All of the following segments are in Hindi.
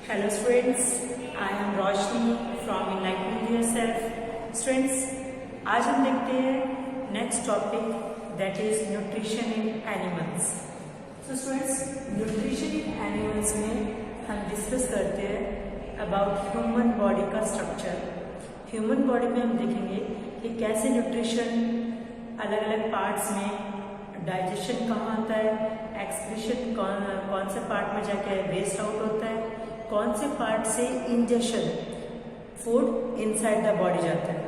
Hello students, I am Roshni from Enlightening Yourself. Students, आज हम देखते हैं next topic that is nutrition in animals. So students, nutrition in animals में हम डिस्कस करते हैं अबाउट ह्यूमन बॉडी का स्ट्रक्चर. ह्यूमन बॉडी में हम देखेंगे कि कैसे न्यूट्रिशन अलग अलग पार्ट्स में डाइजेशन कहाँ होता है, एक्सक्रीशन कौन से पार्ट में जाके वेस्ट आउट होता है, कौन से पार्ट से injection food inside the body जाता है.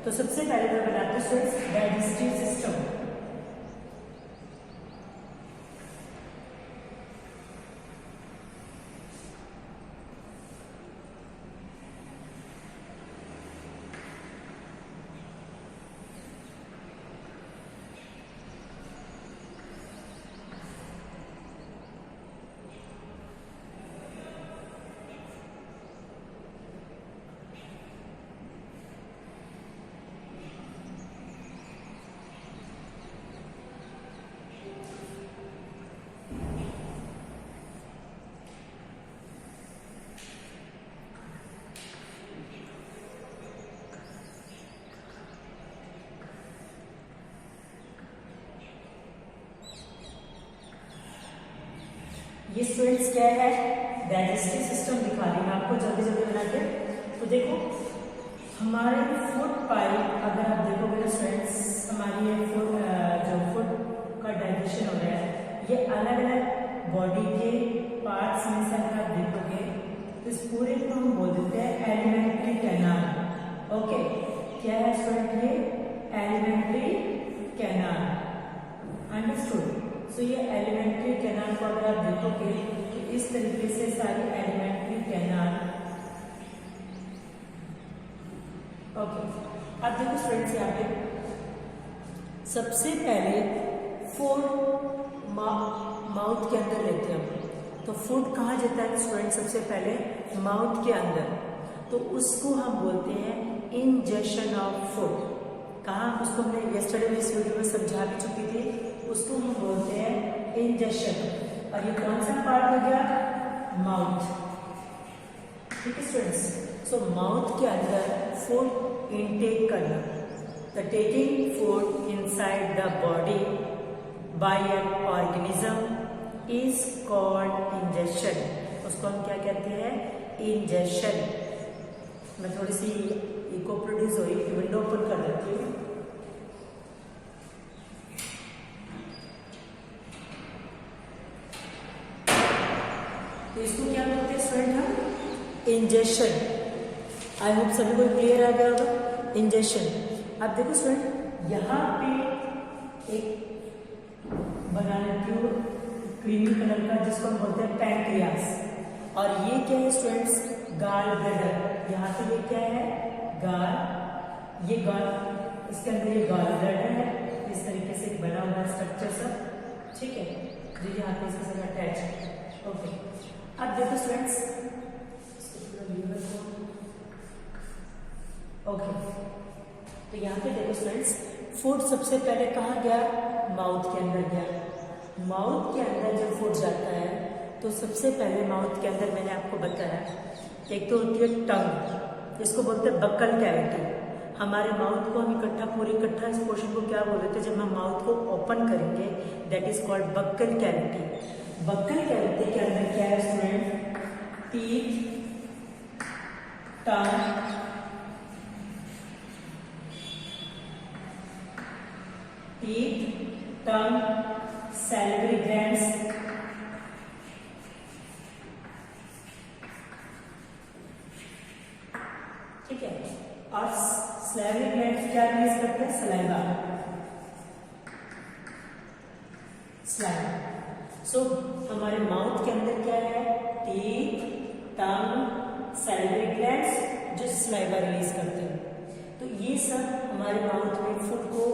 तो सबसे पहले मैं बताती हूँ डाइजेस्टिव सिस्टम. ये स्टूडेंट्स क्या है, डाइजेस्टिव सिस्टम दिखा रही हूँ आपको जल्दी जल्दी बना के. तो देखो हमारे फूड पाइप, अगर आप देखोगे ना स्टूडेंट्स, हमारी ये फूड जो फूड का डाइजेशन हो रहा है ये अलग अलग बॉडी के पार्ट्स में से अगर आप देखोगे तो इस पूरे को हम बोल देते हैं एलिमेंट्री कैनाल. ओके, क्या है स्टूडेंट, ये एलिमेंट्री कैनाल. अंडरस्टूड. सो ये एलिमेंट्री कैनाल को अगर आप देखोगे तो इस तरीके से सारी एलिमेंट्री कैनाल. ओके, अब देखो स्टूडेंट्स, यहाँ पे सबसे पहले फूड माउथ के अंदर लेते हैं हम. तो फूड कहाँ जाता है स्टूडेंट, सबसे पहले माउथ के अंदर. तो उसको हम बोलते हैं इंजेक्शन ऑफ फूड. कहाँ, उसको हमने येस्टरडे में इस वीडियो में समझा भी चुकी थी. उसको हम बोलते हैं इंजेक्शन. और ये कौन सा पार्ट हो गया, माउथ. ठीक है स्टूडेंट्स. सो माउथ के अंदर फूड इनटेक करना, the taking food inside the body by an organism is called injection. उसको हम क्या कहते हैं, इंजेक्शन. मैं थोड़ी सी इको प्रोड्यूस हो रही, विंडो ओपन कर देती हूँ. तो इसको क्या बोलते हैं स्टूडेंट, हम इंजेक्शन. आई होप सभी को क्लियर आ गया होगा, इंजेक्शन. अब देखो स्टूडेंट, यहाँ पे एक बना लेती हूँ क्रीमी कलर का जिसको हम बोलते हैं पैंक्रियास. और ये क्या है स्टूडेंट्स, गाल ब्लैडर. यहाँ पे ये क्या है, गाल. ये गाल, इसके अंदर ये गाल ब्लैडर है. इस तरीके से बना हुआ स्ट्रक्चर सब. ठीक है, जो यहाँ पे इसके साथ अटैच है. ओके, अब देखो स्टूडेंट्स, ओके, तो यहाँ पे देखो स्टूडेंट्स, फूड सबसे पहले कहाँ गया, माउथ के अंदर गया. माउथ के अंदर जब फूड जाता है तो सबसे पहले माउथ के अंदर मैंने आपको बताया, एक तो होती है टंग, इसको बोलते हैं बक्कल कैविटी. हमारे माउथ को हम पूरी इकट्ठा इस पोर्शन को क्या बोल देते हैं, जब हम माउथ को ओपन करेंगे that is called buccal cavity. Buccal cavity के अंदर क्या है स्टूडेंट, टीथ, टंग, सैलिवरी ग्लैंड्स, ठीक है. और सैलिवरी ग्लैंड्स क्या रिलीज करते हैं, सलाइवा. सो हमारे माउथ के अंदर क्या है, टीथ, टंग, सैलिवरी ग्लैंड्स जो सलाइवा रिलीज करते हैं. तो ये सब हमारे माउथ में फूड को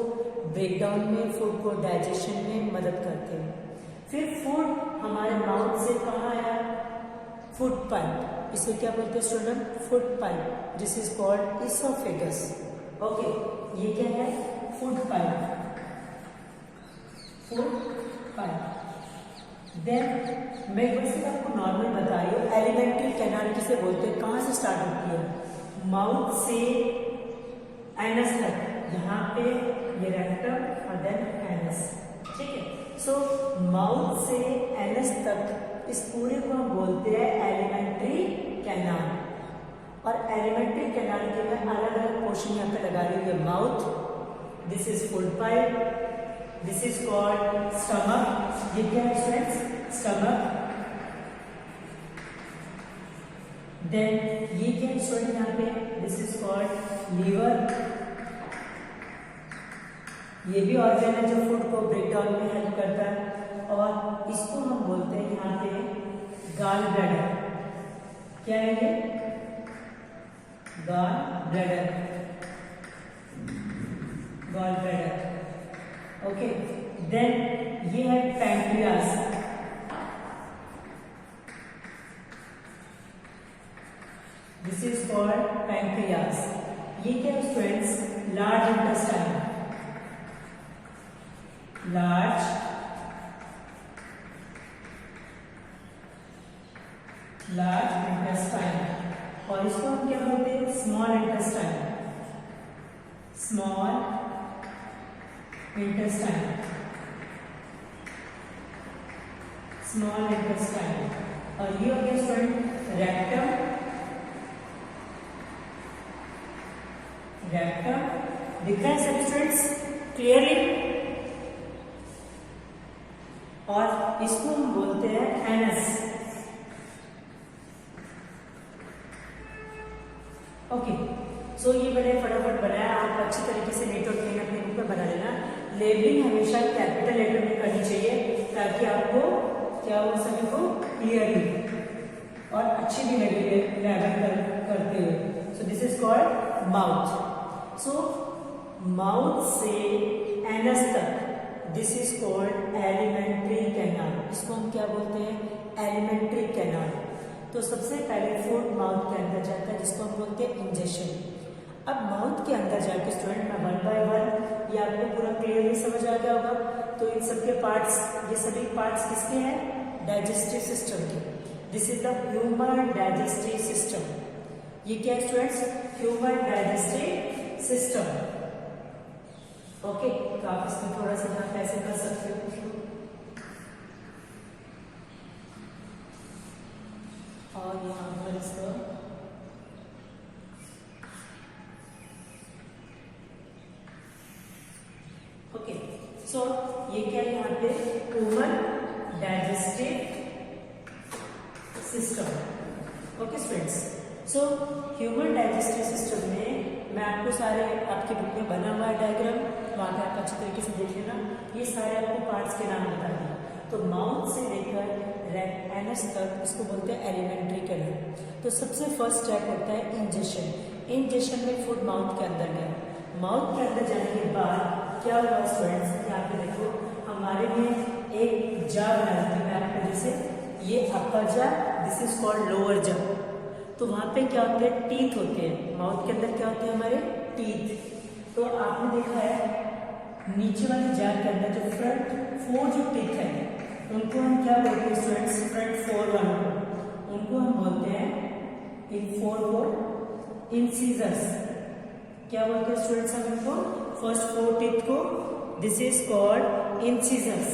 ब्रेकडाउन में, फूड को डाइजेशन में मदद करते हैं. फिर फूड हमारे माउथ से कहाँ आया, फूड पाइप. इसे क्या बोलते हैं student, food pipe. This is called oesophagus. Okay, ये क्या है, food pipe. Food pipe. Then मैं वैसे आपको नॉर्मल बता रही हूँ, एलिमेंट्री कैनाल किसे बोलते हैं, कहाँ से स्टार्ट होती है, माउथ से एनस तक, यहाँ पे ये रेक्टम और देन एनस, ठीक है। सो माउथ से एनस तक इस पूरे को हम बोलते हैं एलिमेंट्री कैनाल। और एलिमेंट्री कैनाल के मैं अलग अलग पोर्शन यहाँ पे लगा रही हूँ। ये mouth, this is food pipe, this is called stomach, ये क्या है स्टूडेंट्स, स्टमक। देन ये क्या है स्टूडेंट यहाँ पे, दिस इज कॉल्ड लीवर, ये भी ऑर्गन है जो फूड को ब्रेक डाउन में हेल्प करता है। और इसको हम बोलते हैं यहाँ पे गॉल ब्लैडर, क्या है ये, gall bladder, gall bladder, okay. Then ये है pancreas, this is called pancreas. ये क्या है students, large intestine, large intestine. और इसको हम क्या बोलते हैं, small intestine, small intestine, small intestine. और ये हो गया स्टूडेंट रेक्टम, रेक्टम, दिख रहा है सब स्टूडेंट्स क्लियरली। और इसको हम बोलते हैं एनस, ओके। सो ये मैंने फटाफट बनाया, आप अच्छी तरीके से नेट और क्लीन अपने बुक में बना लेना। लेबलिंग हमेशा कैपिटल लेटर में करनी चाहिए ताकि आपको क्या हो सभी को क्लियरली और अच्छी भी लगे लेबल करते हुए। So this is called mouth. So mouth से एनस तक, this is called alimentary canal. इसको हम क्या बोलते हैं, एलिमेंट्री कैनाल। तो सबसे पहले फूड माउथ के अंदर जाता है जिसको हम बोलते हैं इंजेक्शन। अब माउथ के अंदर जाके स्टूडेंट मैं वन बाय वन, ये आपको पूरा क्लियरली समझ आ गया होगा। तो इन सबके पार्ट्स, ये सभी पार्ट्स किसके हैं, डाइजेस्टिव सिस्टम के। This is the human digestive system. ये क्या है students, human digestive system, okay. तो आप इसमें थोड़ा सा यहाँ कैसे कर सकते हो, और यहाँ पर इसको ओके। सो ये क्या है यहाँ पे, human digestive system, okay students. So human digestive system में मैं आपको सारे आपके बुक में बना हुआ है डायग्राम, वहाँ पे आप अच्छी तरीके से देख लेना। ये सारे आपको पार्ट्स के नाम बता दिए। तो माउथ से लेकर एनस तक इसको बोलते हैं एलिमेंट्री कैनाल। तो सबसे फर्स्ट स्टेप होता है इंजेक्शन। इंजेक्शन में फूड माउथ के अंदर गया, माउथ के अंदर जाने के बाद क्या हुआ स्टूडेंट्स, यहाँ पे देखो हमारे में एक जा बना थी मैं आपको, जैसे ये अपर जा, दिस इज कॉल्ड लोअर जा। तो वहाँ पे क्या होते हैं, टीथ होते हैं। माउथ के अंदर क्या होते हैं हमारे, टीथ। तो आपने देखा है नीचे वाले जार के अंदर जो फ्रंट 4 जो टीथ है उनको हम क्या बोलते हैं स्टूडेंट्स, फ्रंट 4 वालों को, उनको हम बोलते हैं इन 4 को इंसिजर्स। क्या बोलते हैं स्टूडेंट्स हम इनको, फर्स्ट 4 टीथ को, दिस इज कॉल्ड इंसिजर्स।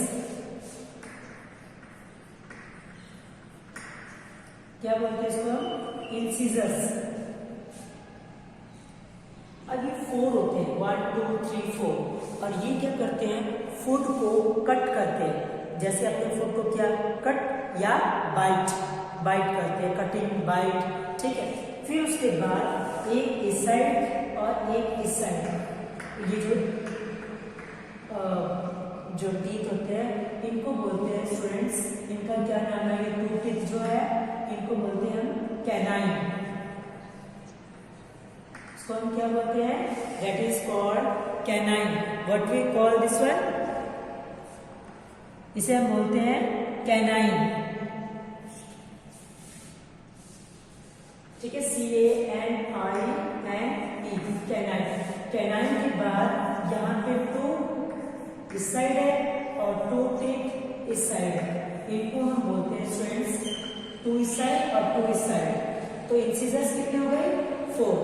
क्या बोलते हैं इसको हम, इंसिजर्स। अब ये 4 होते हैं, 1 2 3 4। और ये क्या करते हैं, फूड को कट करते हैं। जैसे अपने फूड को क्या कट या बाइट, बाइट करते हैं, कटिंग बाइट, ठीक है। फिर उसके बाद एक इस साइड और एक इस साइड, ये जो टीथ होते हैं इनको बोलते हैं स्टूडेंट्स, इनका क्या नाम है, ये 2 टीथ जो है इनको बोलते हैं हम कैनाइन। इसको हम क्या बोलते हैं, that is called canine. What we call this one, इसे हम बोलते हैं कैनाइन, ठीक है, CANINE, कैनाइन। कैनाइन के बाद यहाँ पे 2 इस साइड है और 2 टीथ इस साइड है, इनको हम बोलते हैं स्टूडेंट्स 2 इस साइड और 2 इस साइड। तो इंसिजर्स कितने हो गए 4,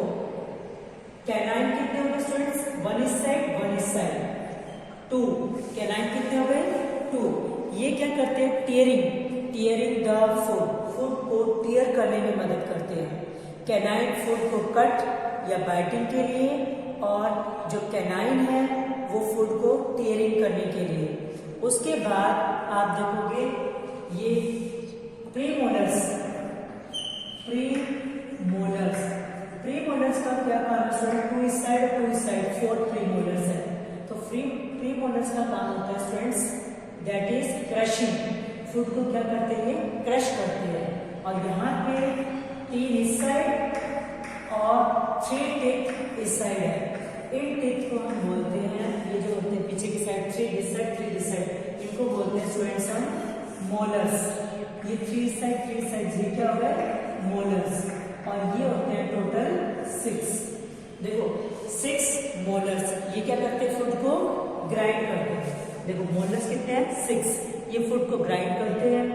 कैनाइन कितने हो गए स्टूडेंट्स 1 इस साइड 1 इस साइड 2, कैनाइन कितने हो गए 2। ये क्या करते हैं टीयरिंग द फूड को टीयर करने में मदद करते हैं। कैनाइन फूड को कट या बाइटिंग के लिए और जो कैनाइन है वो फूड को टीयरिंग करने के लिए। उसके बाद आप देखोगे ये प्रीमोलर्स का क्या काम है 2 इस साइड 2 इस साइड 4 प्रीमोलर्स है। तो प्रीमोलर्स का काम होता है students that is crushing, food को क्या करते हैं क्रश करते हैं। और यहाँ पे 3 इस साइड और 3 टीथ इस साइड है। इन टीथ को हम बोलते हैं, ये जो होते हैं पीछे की साइड 3 इस साइड 3 इस साइड, इनको बोलते हैं स्टूडेंट्स हम मोलर्स। ये 3 साइड ये क्या हो गए मोलर्स, और ये होते हैं टोटल 6। देखो 6 मोलर्स, ये क्या करते हैं फूड को ग्राइंड करते हैं। देखो मोलर्स कितने हैं 6, ये फूड को ग्राइंड करते हैं।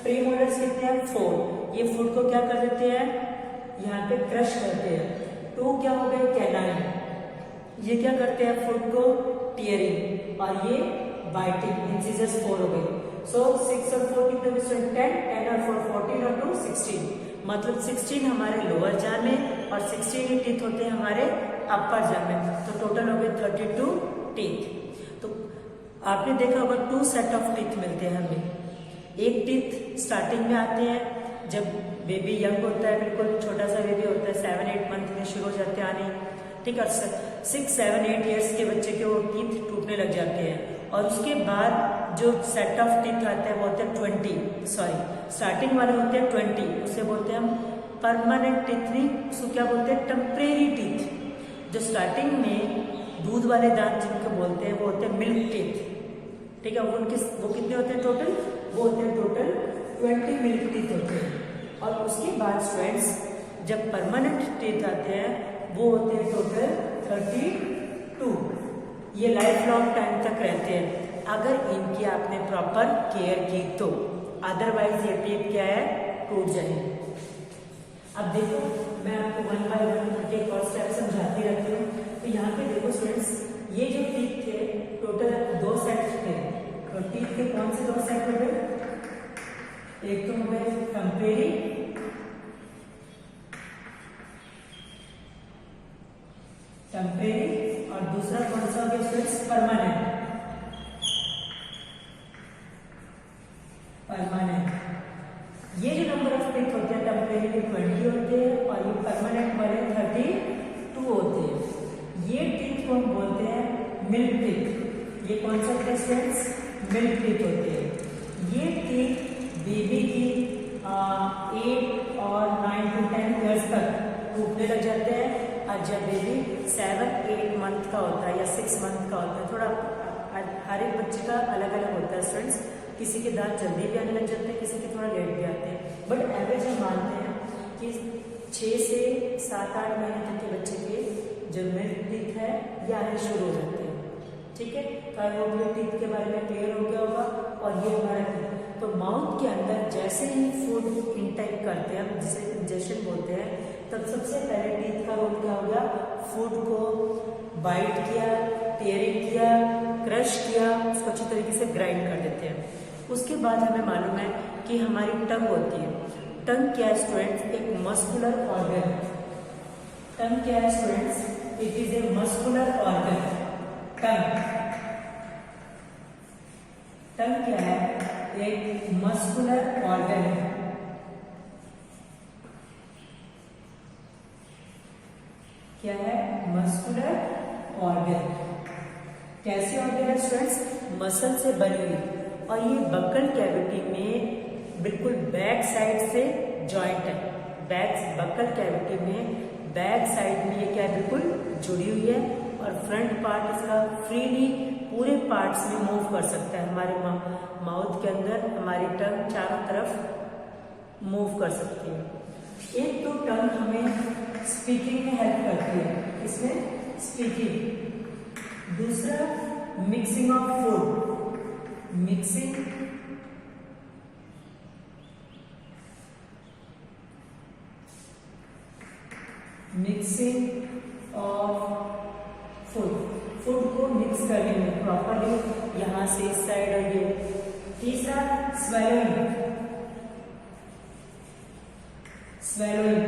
प्रीमोलर्स कितने हैं 4, ये फूड को क्या कर देते हैं यहाँ पे क्रश करते हैं। 2 क्या हो गए कैनाइन, ये क्या करते हैं फूड को टीयरिंग, और ये बाइटिंग, इंसिजर्स 4 हो गए। सो 6 और 4 कितने हुए 10 और 4 14 और 2 16, मतलब 16 हमारे लोअर जा में और 16 ही टीथ होते हैं हमारे अपर जा में, तो टोटल हो गए 32 टीथ। तो आपने देखा होगा 2 सेट ऑफ टीथ मिलते हैं हमें। एक टीथ स्टार्टिंग में आते हैं जब बेबी यंग होता है, बिल्कुल छोटा सा बेबी होता है 7-8 मंथ में शुरू हो जाते हैं आने, ठीक है। 6-7-8 ईयर्स के बच्चे के वो टीथ टूटने लग जाते हैं। और उसके बाद जो सेट ऑफ टीथ आते हैं वो होते हैं स्टार्टिंग वाले होते हैं 20, उसे बोलते हैं हम परमानेंट टीथ, नहीं उसको क्या बोलते हैं टेम्परेरी टीथ। जो स्टार्टिंग में दूध वाले दांत जिनको बोलते हैं वो होते हैं मिल्क टीथ, ठीक है। वो कितने होते हैं टोटल, वो होते हैं टोटल 20 मिल्क टीथ होते हैं। और उसके बाद स्टूडेंट्स जब परमानेंट टीथ आते हैं वो होते हैं टोटल 32, ये लाइफ लॉन्ग टाइम तक रहते हैं अगर इनकी आपने प्रॉपर केयर की तो, अदरवाइज ये टीथ क्या है टूट जाएंगे। अब देखो मैं आपको 1 बाय 1 एक और स्टेप समझाती रहती हूँ। तो यहाँ पे देखो स्टूडेंट्स, ये जो टीथ थे टोटल 2 सेट थे, तो टीथ के कौन से 2 सेट हो गए, एक तो हो गए टेम्परेरी और दूसरा कौन सा हो गया स्टूडेंट्स परमानेंट। ये जो नंबर ऑफ टीथ होते हैं टेम्परेरी के 20 होते हैं और ये परमानेंट वाले 32 होते हैं। ये टीथ को हम बोलते हैं मिल्क टीथ। ये कौन सा होता है स्टूडेंट्स मिल्क टीथ होते हैं। ये टीथ बेबी की 8 और 9 to 10 ईयर्स तक टूटने लग जाते हैं। और जब बेबी 7-8 मंथ का होता है या 6 मंथ का होता है, थोड़ा हर एक बच्चे का अलग अलग होता है स्टूडेंट्स, किसी के दांत जल्दी भी आने लग जाते हैं, किसी के थोड़ा लेट भी आते हैं, बट एवरेज हम मानते हैं कि 6 से 7-8 महीने तक के बच्चे के जो मिल्क टीथ है ये आने शुरू हो जाते हैं, ठीक है। कार्बोक्लिक टीथ के बारे में क्लियर हो गया होगा। और ये हमारा तो माउथ के अंदर जैसे ही फूड इनटेक करते हैं, हम जिसे इंजेक्शन बोलते हैं, तब सबसे पहले टीथ का रोल क्या होगा, फूड को बाइट किया, टेयरिंग किया, क्रश किया, उसको अच्छी तरीके से ग्राइंड कर देते हैं। उसके बाद हमें मालूम है कि हमारी टंग होती है। टंग क्या है स्टूडेंट्स, एक मस्कुलर ऑर्गन। टंग क्या है students, it is a muscular organ. Tongue क्या है, एक मस्कुलर ऑर्गन है। क्या है, मस्कुलर ऑर्गन। कैसे ऑर्गन है स्टूडेंट्स, मसल से बनी हुई, और ये बक्कल कैविटी में बिल्कुल बैक साइड से जॉइंट है। बक्कल कैविटी में बैक साइड में ये क्या है, बिल्कुल जुड़ी हुई है, और फ्रंट पार्ट इसका फ्रीली पूरे पार्ट्स में मूव कर सकता है। हमारे माउथ के अंदर हमारी टंग चारों तरफ मूव कर सकती है। एक तो टंग हमें स्पीकिंग में हेल्प करती है, इसमें स्पीकिंग। दूसरा mixing of food, mixing mixing of food को मिक्स करने में प्रॉपरली, यहाँ से इस साइड और ये। तीसरा स्वेलोइंग,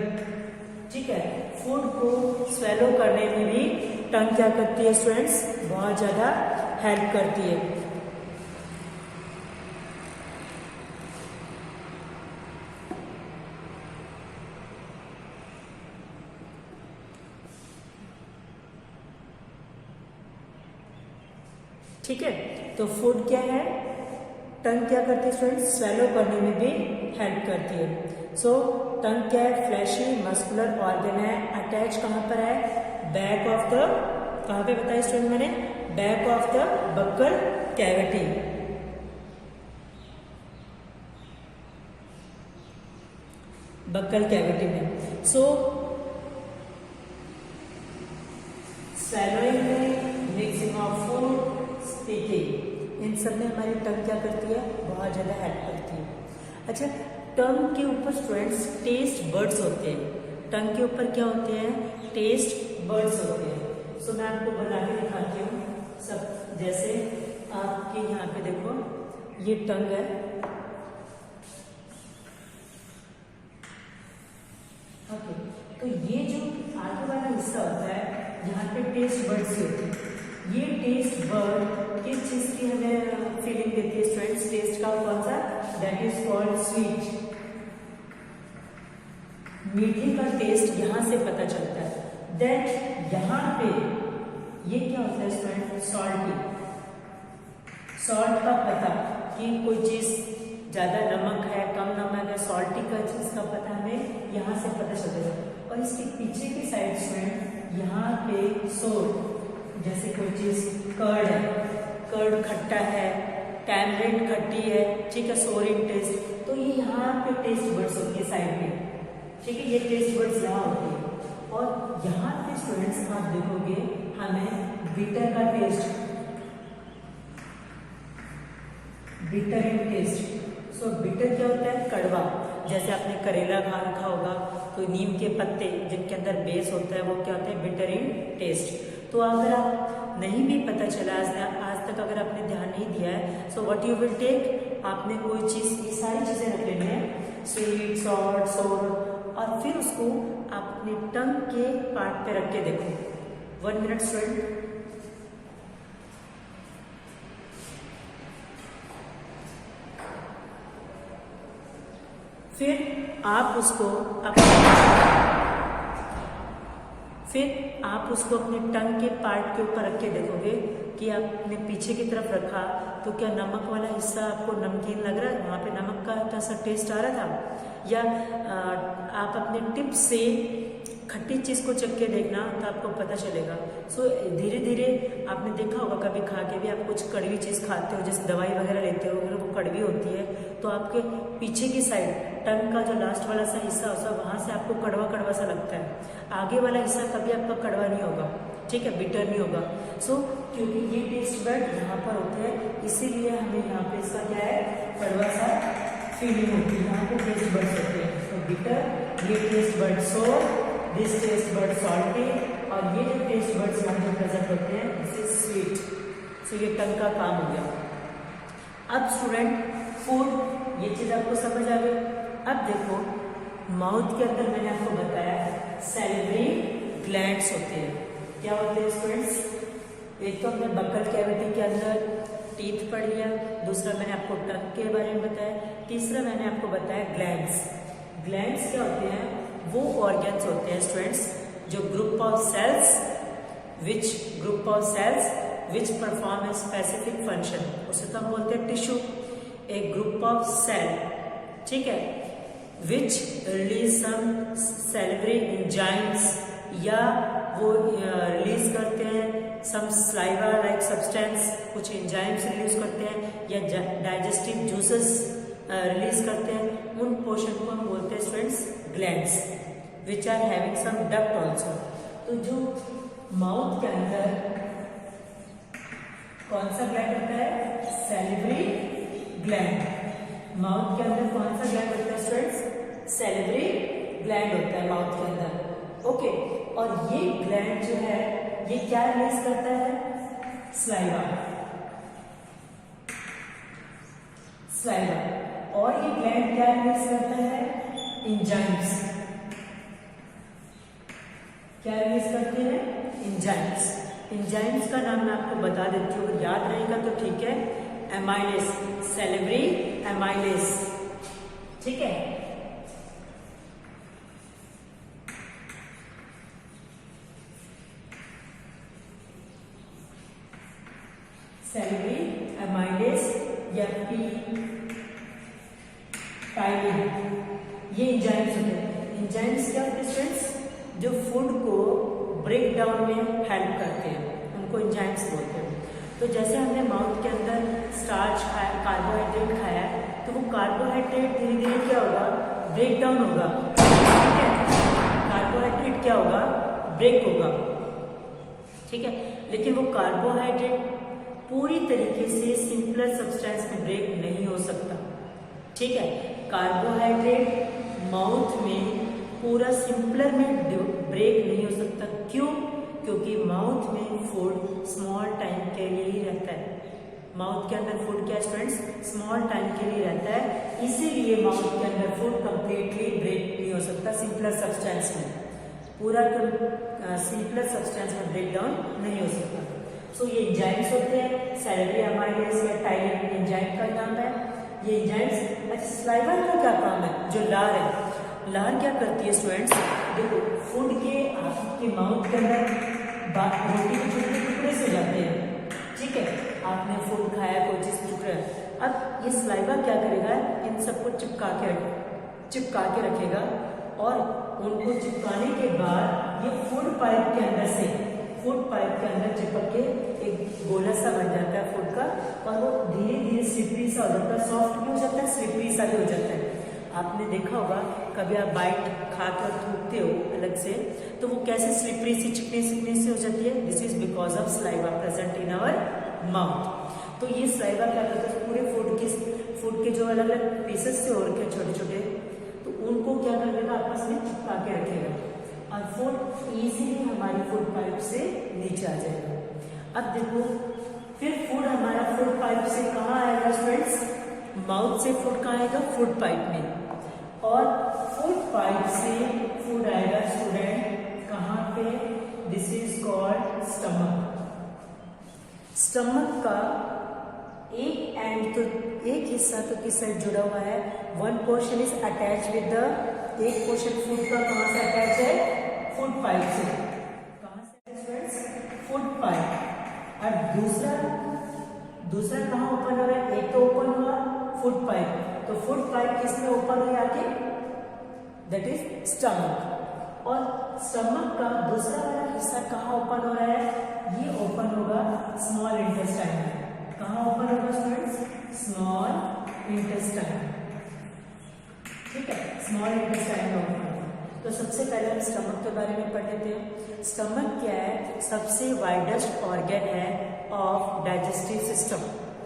ठीक है। फूड को स्वेलो करने में भी टंग क्या करती है स्टूडेंट्स, बहुत ज्यादा हेल्प करती है। ठीक है, तो फूड क्या है, टंग क्या करती है स्टूडेंट्स, स्वेलो करने में भी हेल्प करती है। सो टंग क्या है, फ्लैशी मस्कुलर ऑर्गन है, अटैच कहाँ पर है, बैक ऑफ द, कहाँ पे बताया स्टूडेंट मैंने, back of the buccal cavity. Buckle cavity में। सो swallowing में, मिक्सिंग ऑफ फूड, स्पीकिंग, इन सब में हमारी टंग क्या करती है, बहुत ज़्यादा हेल्प करती है। अच्छा, टंग के ऊपर स्टूडेंट्स टेस्ट बर्ड्स होते हैं। टंग के ऊपर क्या होते हैं, टेस्ट बर्ड्स होते हैं। सो मैं आपको बना के दिखाती हूँ सब। जैसे आपके यहाँ पे देखो, ये टंग है, ओके। तो ये जो आगे वाला हिस्सा होता है, यहाँ पे टेस्ट बर्ड्स होते हैं। ये टेस्ट बर्ड किस चीज की हमें फीलिंग देती है स्टूडेंट्स, टेस्ट का कौन सा, दैट इज कॉल्ड स्वीट। मीठे का टेस्ट यहाँ से पता चलता है। दैट यहाँ पे ये क्या होता है स्टूडेंट, सॉल्टी। सॉल्ट का पता कि कोई चीज ज्यादा नमक है, कम नमक है, सॉल्टी का चीज का पता हमें यहाँ से पता चलता है। और इसके पीछे की साइड स्टूडेंट यहाँ पे सोर, जैसे कोई चीज कर्ड है, कर्ड खट्टा है, टैमरिंड खट्टी है, ठीक है, सोर इन टेस्ट, तो ये यहाँ पे टेस्ट बर्ड्स होती है साइड में, ठीक है, ये टेस्ट बर्ड्स यहाँ होती है। और यहाँ पे स्टूडेंट्स आप देखोगे हमें बिटर का taste, bitter in taste. So bitter क्या होता है, कड़वा। जैसे आपने करेला रखा होगा, तो नीम के पत्ते जिनके अंदर बेस होता है वो क्या होता है, बिटर इन टेस्ट। तो अगर आप नहीं भी पता चला आज तक अगर आपने ध्यान नहीं दिया है, so what you will take, आपने कोई चीज, ये सारी चीजें रख लेनी है, स्वीट, सॉल्ट, सोर, और फिर उसको आप अपने टंग के पार्ट पे रख के देखो। 1 मिनट स्टूडेंट। फिर आप उसको अपने टंग के पार्ट के ऊपर रख के देखोगे कि आपने पीछे की तरफ रखा तो क्या नमक वाला हिस्सा आपको नमकीन लग रहा है, वहाँ पे नमक का हल्का सा टेस्ट आ रहा था, या आप अपने टिप से खट्टी चीज़ को चख के देखना तो आपको पता चलेगा। सो धीरे धीरे आपने देखा होगा, कभी खा के भी आप कुछ कड़वी चीज़ खाते हो, जैसे दवाई वगैरह लेते हो, अगर वो कड़वी होती है तो आपके पीछे की साइड टंग का जो लास्ट वाला सा हिस्सा होता है वहाँ से आपको कड़वा कड़वा सा लगता है, आगे वाला हिस्सा कभी आपका कड़वा नहीं होगा, ठीक है, बिटर नहीं होगा। सो क्योंकि ये टेस्ट बर्ड यहाँ पर होते हैं, इसीलिए हमें यहाँ पे इसका क्या है, कड़वा सा फीलिंग होती है। यहाँ पे टेस्ट बर्ड्स होते हैं, तो बिटर, ये टेस्ट बर्ड सोर, दिस टेस्ट बर्ड सॉल्टी, और ये जो टेस्ट बर्ड्स यहाँ पे प्रेजेंट होते हैं दिस इज स्वीट। सो ये टंग का काम हो गया। अब स्टूडेंट फूड, ये चीज आपको समझ आ गई। अब देखो माउथ के अंदर मैंने आपको बताया सैलिवरी ग्लैंड्स होते हैं। क्या होते हैं स्टूडेंट्स, एक तो हमने बक्कल कैविटी के अंदर टीथ पढ़ लिया, दूसरा मैंने आपको टंग के बारे में बताया, तीसरा मैंने आपको बताया ग्लैंड्स। ग्लैंड्स क्या होते हैं, वो ऑर्गन्स होते हैं स्टूडेंट्स जो group of cells which perform a specific function, उसे तो हम बोलते हैं टिश्यू। एक ग्रुप ऑफ सेल, ठीक है, which release some salivary enzymes, या वो रिलीज करते हैं सम स्लाइवा लाइक सब्सटेंस, कुछ एंजाइम्स रिलीज करते हैं, या डाइजेस्टिव जूसेस रिलीज करते हैं। उन पोर्शन को हम बोलते हैं students glands, which are having some duct also. तो जो माउथ के अंदर कौन सा ग्लैंड होता है, सैलिवरी ग्लैंड। माउथ के अंदर कौन सा ग्लैंड होता है स्टूडेंट्स, सैलिवरी ग्लैंड होता है माउथ के अंदर, ओके। और ये ग्लैंड जो है ये क्या रिलीज करता है? स्लाइवा। और ये ग्लैंड क्या रिलीज करता है? एंजाइम्स। क्या रिलीज करते हैं? एंजाइम्स। एंजाइम्स का नाम मैं आपको बता देती हूँ, अगर याद रहेगा तो ठीक है। एमाइलेस, सैलिवरी एमाइलेस, ठीक है। सैलिवरी एमाइलेस या टाइलिन, ये एंजाइम्स होते हैं। एंजाइम्स क्या होते हैं स्टूडेंट्स? जो फूड को ब्रेक डाउन में हेल्प करते हैं, उनको एंजाइम्स बोलते हैं। तो जैसे हमने माउथ के अंदर स्टार्च खाया, कार्बोहाइड्रेट खाया, तो वो कार्बोहाइड्रेट धीरे धीरे क्या होगा? ब्रेक डाउन होगा, ठीक है। कार्बोहाइड्रेट क्या होगा? ब्रेक होगा, ठीक है। लेकिन वो कार्बोहाइड्रेट पूरी तरीके से सिंपलर सब्सटेंस में ब्रेक नहीं हो सकता, ठीक है। कार्बोहाइड्रेट माउथ में पूरा सिंपलर में ब्रेक नहीं हो सकता। क्यों? क्योंकि माउथ में फूड स्मॉल टाइम के लिए ही रहता है। माउथ के अंदर फूड क्या स्टूडेंट्स? स्मॉल टाइम के लिए रहता है, इसीलिए माउथ के अंदर फूड कंप्लीटली ब्रेक नहीं हो सकता सिंपलर सब्सटेंस में, पूरा सिंपलर सब्सटेंस में ब्रेक डाउन नहीं हो सकता। सो ये एंजाइम्स होते हैं, सैलिवरी एमाइलेस या टाइलिन एंजाइम का नाम है। ये एंजाइम्स, सलाइवा का क्या काम है? जो लार है, लार क्या करती है स्टूडेंट्स? देखो फूड के आपके माउथ के अंदर रोटी के छोटे टुकड़े से जाते हैं, ठीक है। आपने फूड खाया, कोई चीज टुकड़ा, अब ये सलाइवा क्या करेगा? इन सबको चिपका के रखेगा और उनको चिपकाने के बाद ये फूड पाइप के अंदर चिपक के एक गोला सा बन जाता है फूड का, और वो धीरे धीरे स्लिपरी सा हो जाता है, सॉफ्ट भी हो जाता है, स्लिपरी सा भी हो जाता है। आपने देखा होगा कभी आप बाइट खाकर थूकते हो अलग से, तो वो कैसे स्लिपरी सी चिकनी से हो जाती है? This is because of saliva present in our mouth. तो ये सलाइवा क्या करता है? पूरे फूड के जो अलग अलग पीसेस से हो रखे छोटे छोटे, तो उनको क्या कर देगा? आपस में चिपका के रखेगा और फूड इजीली हमारी फूड पाइप से नीचे आ जाएगा। अब देखो फिर फूड हमारा फूड पाइप से कहाँ आएगा स्टूडेंट्स? माउथ से फूड कहाँ आएगा? फूड पाइप में, और फूड पाइप से फूड आएगा स्टूडेंट कहाँ पे? This is called stomach. Stomach का एक एंड तो एक हिस्सा तो किस साइड जुड़ा हुआ है? One portion is attach with the, एक पोर्शन फूड का कहाँ से अटैच है? फूड पाइप से। कहाँ से स्टूडेंट्स? Food pipe. और दूसरा कहाँ ओपन हो रहा है? एक तो ओपन हुआ फूड पाइप, तो फूड पाइप किसमें ओपन हुई आके? That is stomach. और स्टमक का दूसरा वाला हिस्सा कहाँ ओपन हो रहा है? ये ओपन होगा स्मॉल इंटेस्टाइन में। कहाँ ओपन होगा स्टूडेंट्स? स्मॉल इंटेस्टाइन, ठीक है, स्मॉल इंटेस्टाइन में ओपन। तो सबसे पहले हम स्टमक के बारे में पढ़ लेते हैं। स्टमक क्या है? सबसे वाइडेस्ट ऑर्गन है ऑफ डाइजेस्टिव सिस्टम।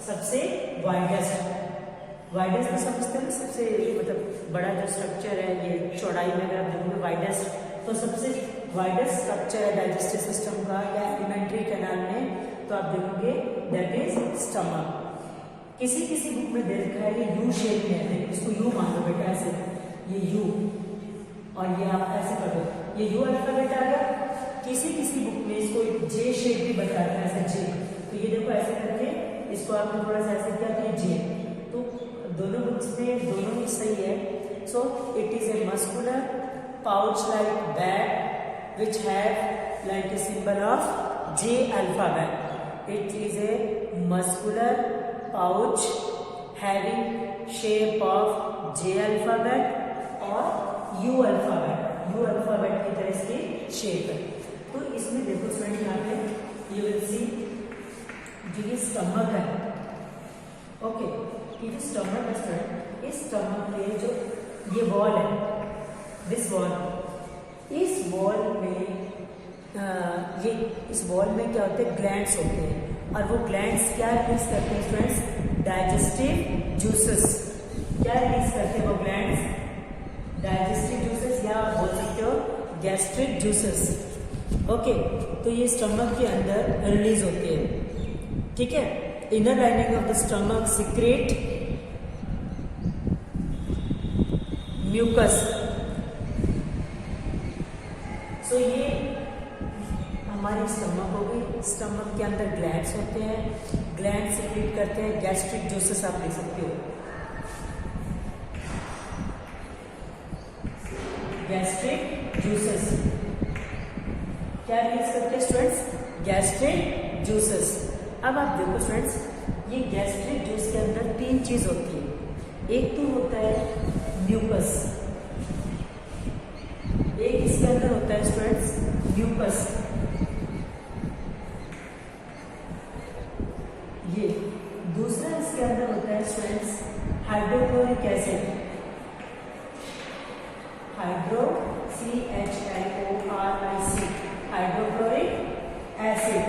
सबसे वाइडेस्ट तो समझते हैं, सबसे मतलब बड़ा जो स्ट्रक्चर है, ये चौड़ाई में अगर आप देखोगे वाइडेस्ट, तो सबसे वाइडेस्ट स्ट्रक्चर है डाइजेस्टिव सिस्टम का या एलिमेंट्री कैनाल में, तो आप देखोगे दैट इज स्टमक। किसी बुक में दे रखा है ये यू शेप में है, इसको यू मान लो बेटा, ऐसे ये यू, और ये आप ऐसे कर दो, ये यू अल्फाबेट आ गया। किसी बुक में इसको जे शेप भी बताया है, ऐसे जे, तो ये देखो ऐसे करके इसको आपने थोड़ा सा ऐसे किया तो ये जे, तो दोनों बुक्स में दोनों ही सही है। So it is a muscular pouch like bag which have like a symbol of J alphabet. It is a muscular pouch having shape of J alphabet और यू अल्फाबेट की तरह इसकी शेप है। तो इसमें देखो स्टूडेंट यहाँ पे यू विल सी जो ये स्टमक है, ओके, ये जो स्टमक है स्टूडेंट, इस स्टमक में जो ये वॉल है, दिस वॉल, इस वॉल में क्या होते हैं? ग्लैंड्स होते हैं, और वो ग्लैंड्स क्या रिलीज करते हैं स्टूडेंट्स? Digestive juices. क्या रिलीज करते हैं वो ग्लैंड्स? डाइजेस्टिव जूसेस, या बोल सकते हो गैस्ट्रिक जूसेस। ओके, तो ये स्टमक के अंदर रिलीज होते हैं, ठीक है। Inner lining of the stomach secrete mucus. So ये हमारी स्टमक हो गई। स्टमक के अंदर ग्लैंड्स होते हैं, ग्लैंड सिक्रेट करते हैं गैस्ट्रिक जूसेस, आप ले सकते हो। गैस्ट्रिक जूसेस क्या रिलीज करते हैं स्टूडेंट्स? Gastric juices. अब आप देखो स्टूडेंट्स, ये गैस्ट्रिक जूस के अंदर 3 चीज होती है। एक तो होता है म्यूकस, एक इसके अंदर होता है स्टूडेंट्स म्यूकस, ये दूसरा इसके अंदर होता है students hydrochloric acid, CHLORIC, hydrochloric acid.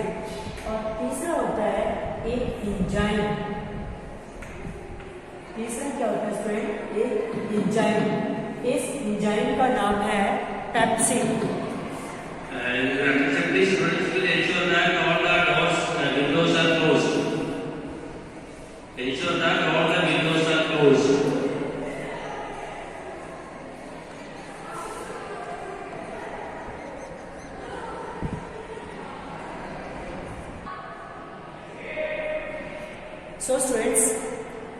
और तीसरा होता है एक एंजाइम। तीसरा क्या होता है स्टूडेंट? एक एंजाइम। इस एंजाइम का नाम है पेप्सिन। सो स्टूडेंट्स,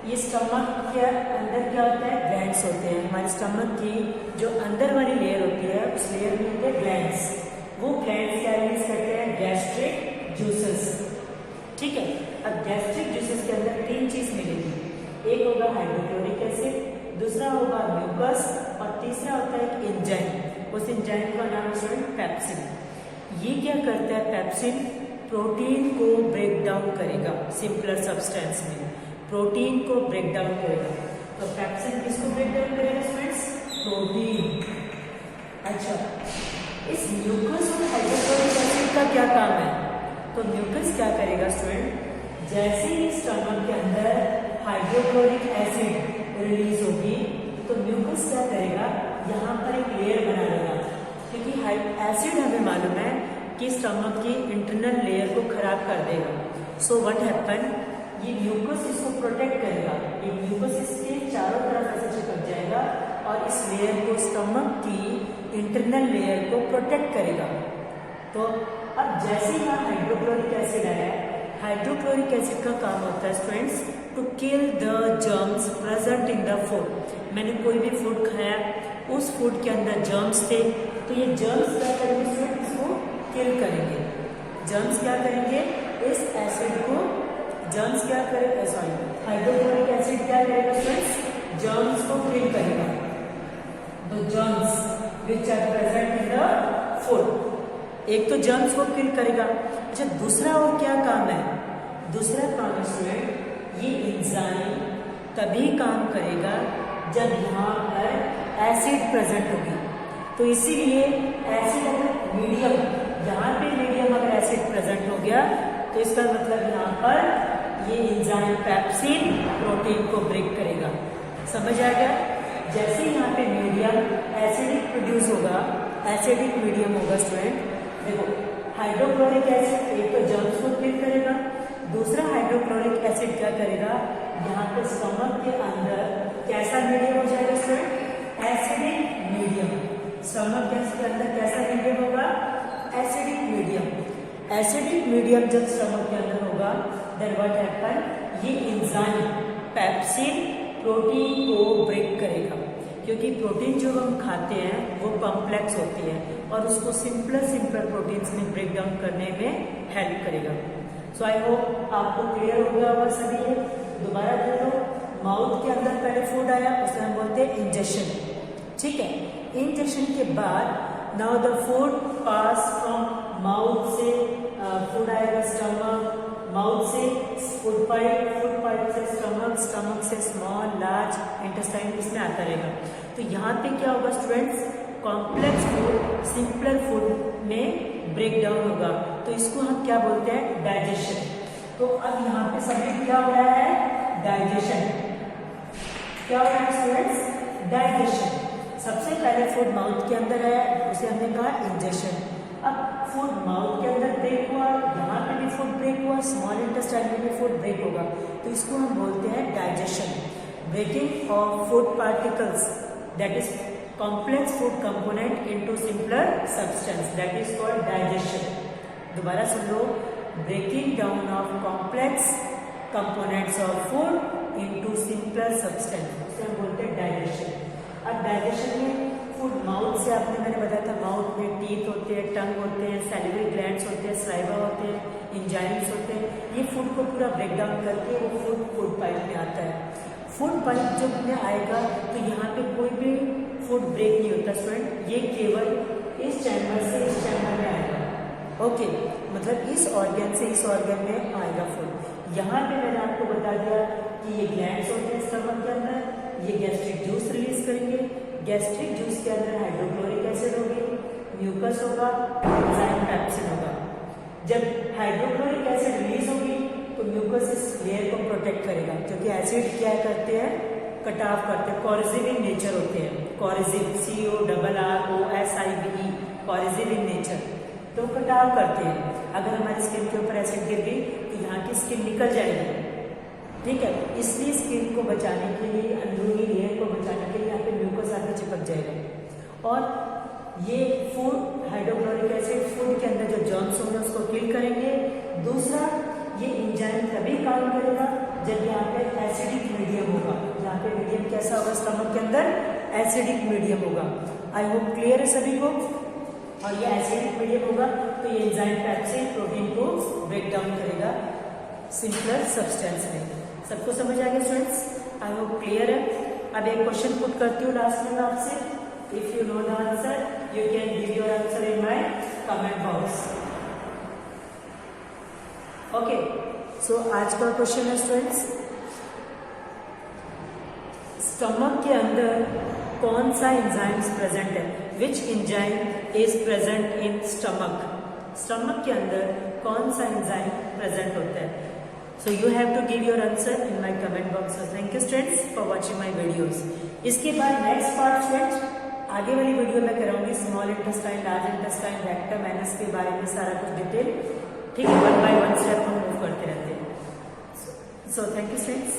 ये स्टमक के अंदर क्या होता है? ग्लैंड्स होते हैं। हमारे स्टमक की जो अंदर वाली लेयर होती है, उस लेयर में होते हैं ग्लैंड्स। वो ग्लैंड्स क्या रिलीज करते हैं? गैस्ट्रिक जूसेस, ठीक है। अब गैस्ट्रिक जूसेस के अंदर 3 चीज मिलेगी। एक होगा हाइड्रोक्लोरिक एसिड, दूसरा होगा म्यूकस, और तीसरा होता है एक एंजाइम। उस एंजाइम का नाम है पेप्सिन। ये क्या करता है? पेप्सिन प्रोटीन को ब्रेक डाउन करेगा सिंपलर सब्सटेंस में, प्रोटीन को ब्रेक डाउन करेगा। तो पेप्सिन किसको ब्रेक डाउन करेगा स्टूडेंट्स? प्रोटीन। अच्छा, इस म्यूकस और हाइड्रोक्लोरिक एसिड का क्या काम है? तो म्यूकस क्या करेगा स्टूडेंट? जैसे ही स्टमक के अंदर हाइड्रोक्लोरिक एसिड रिलीज होगी, तो म्यूकस क्या करेगा? यहाँ पर एक लेयर बना लेगा, क्योंकि एसिड हमें मालूम है कि स्टमक की इंटरनल लेयर को खराब कर देगा। सो व्हाट हैपन, ये म्यूकस इसको प्रोटेक्ट करेगा। ये म्यूकस इसके चारों तरफ ऐसे चिपक जाएगा और इस लेयर को, स्टमक की इंटरनल लेयर को प्रोटेक्ट करेगा। तो अब जैसे ही यहाँ हाइड्रोक्लोरिक एसिड आया, हाइड्रोक्लोरिक एसिड का काम होता है students to kill the germs present in the food. मैंने कोई भी फूड खाया, उस फूड के अंदर जर्म्स थे, तो ये जर्म्स क्या करेंगे स्टूडेंट? इसको किल करेंगे। जर्म्स क्या करेंगे? इस एसिड को, जर्म्स क्या करेंगे? सॉरी, हाइड्रोक्लोरिक एसिड क्या करेगा स्टूडेंट्स? जर्म्स को किल करेगा। तो germs which are present in the food, एक तो जर्म्स को किल करेगा। अच्छा, दूसरा और क्या काम है? दूसरा काम स्टूडेंट, ये एंजाइम तभी काम करेगा जब यहाँ पर एसिड प्रेजेंट होगी। तो इसीलिए एसिड अगर मीडियम, यहाँ पे मीडियम अगर एसिड प्रेजेंट हो गया, तो इसका मतलब यहाँ पर ये एंजाइम पेप्सिन प्रोटीन को ब्रेक करेगा। समझ आ गया? जैसे यहाँ पे मीडियम एसिडिक प्रोड्यूस होगा, एसिडिक मीडियम होगा स्टूडेंट, देखो हाइड्रोक्लोरिक एसिड एक तो जर्म्स को किल करेगा, दूसरा हाइड्रोक्लोरिक एसिड क्या करेगा? यहाँ पे स्टमक के अंदर कैसा मीडियम हो जाएगा स्टूडेंट? Acidic medium. स्टमक के अंदर कैसा मीडियम होगा? Acidic medium. एसिडिक मीडियम जब स्टमक के अंदर होगा, देन व्हाट हैपन, ये एंजाइम पेप्सिन प्रोटीन को ब्रेक करेगा, क्योंकि प्रोटीन जो हम खाते हैं वो कॉम्प्लेक्स होती है और उसको सिंपलर प्रोटीन्स में ब्रेक डाउन करने में हेल्प करेगा। सो आई होप आपको क्लियर हो गया होगा सभी ये। दोबारा देख लो, माउथ के अंदर पहले फूड आया, उसे हम बोलते हैं इंजेक्शन, ठीक है। इंजेक्शन के बाद now the food pass from mouth से, फूड आएगा स्टमक, माउथ से फूड पाइप से स्टमक, स्टमक से स्मॉल लार्ज इंटेस्टाइन, इसमें आता रहेगा। तो यहाँ पे क्या होगा students? Complex food simpler food में ब्रेक डाउन होगा, तो इसको हम क्या बोलते हैं? डाइजेशन। तो अब यहाँ पे सब्जेक्ट क्या हो रहा है? डाइजेशन। क्या हो रहा है स्टूडेंट्स? डाइजेशन। सबसे पहले फूड माउथ के अंदर है, उसे हमने कहा इंजेक्शन। अब फूड माउथ के अंदर ब्रेक हुआ, यहाँ पे भी फूड ब्रेक हुआ, स्मॉल इंटेस्टाइन में भी फूड ब्रेक होगा, तो इसको हम बोलते हैं digestion. Breaking of food particles, that is complex food component into simpler substance, that is called digestion. दोबारा सुन लो, breaking down of complex components of food into simpler substance, उसे हम बोलते हैं डाइजेशन। अब डाइजेशन में फूड माउथ से आपने मैंने बताया था, माउथ में टीथ होते हैं, टंग होते हैं, सैलिवरी ग्लैंड्स होते हैं, सलाइवा होते हैं, एंजाइम्स होते हैं, ये फूड को पूरा ब्रेक डाउन करके वो फूड पाइप में आता है। फूड पाइप जब में आएगा तो यहाँ पे कोई भी फूड ब्रेक नहीं होता स्टूडेंट, ये केवल इस चैम्बर से इस चैम्बर में आएगा। ओके, मतलब इस ऑर्गन से इस ऑर्गन में आएगा फूड। यहाँ पे मैंने आपको बता दिया कि ये ग्लैंड्स होते हैं स्टमक के अंदर, ये गैस्ट्रिक जूस रिलीज करेंगे। गैस्ट्रिक जूस के अंदर हाइड्रोक्लोरिक एसिड होगी, म्यूकस होगा, एंजाइम पेप्सिन होगा। जब हाइड्रोक्लोरिक एसिड रिलीज होगी तो म्यूकस इस लेयर को प्रोटेक्ट करेगा, क्योंकि एसिड क्या करते हैं, कटाव करते हैं, कॉरिजिव इन नेचर होते हैं। कॉरिजिव, CORROSIVE, कॉरिजिव इन नेचर, तो कटाव करते हैं। अगर हमारी स्किन के ऊपर एसिड गिर गई तो यहाँ की स्किन निकल जाएगी, ठीक है। इसलिए स्किन को बचाने के लिए, अंदरूनी लेयर को बचाने के लिए यहाँ पे म्यूकस आके चिपक जाएगा। और ये फूड हाइड्रोक्लोरिक एसिड फूड के अंदर जो जर्म्स होंगे उसको किल करेंगे। दूसरा, ये एंजाइम तभी काम करेगा जब यहाँ पे एसिडिक मीडियम होगा। यहाँ पे मीडियम कैसा होगा, स्टमक के अंदर एसिडिक मीडियम होगा। आई होप क्लियर है सभी को। और ये एसिडिक मीडियम होगा तो ये एंजाइम पेप्सिन प्रोटीन को ब्रेक डाउन करेगा सिंपलर सब्सटेंस में। सबको समझ आ गया स्टूडेंट्स? आई होप क्लियर है। अब एक क्वेश्चन पुट करती हूँ लास्ट में आपसे। If you know the answer you can give your answer in my comment box. Okay, so आज का क्वेश्चन है स्टूडेंट्स, स्टमक के अंदर कौन सा एंजाइम्स प्रेजेंट है? Which enzyme is present in stomach? Stomach के अंदर कौन सा एंजाइम प्रेजेंट होता है? So you have to give your answer in my comment box. So thank you students for watching my videos. इसके बाद नेक्स्ट पार्ट स्टूडेंट्स, आगे वाली वीडियो में कराऊंगी small intestine, large intestine, rectum, anus के बारे में सारा कुछ डिटेल, ठीक है। 1 by 1 स्टेप हम मूव करते रहते हैं। So thank you students.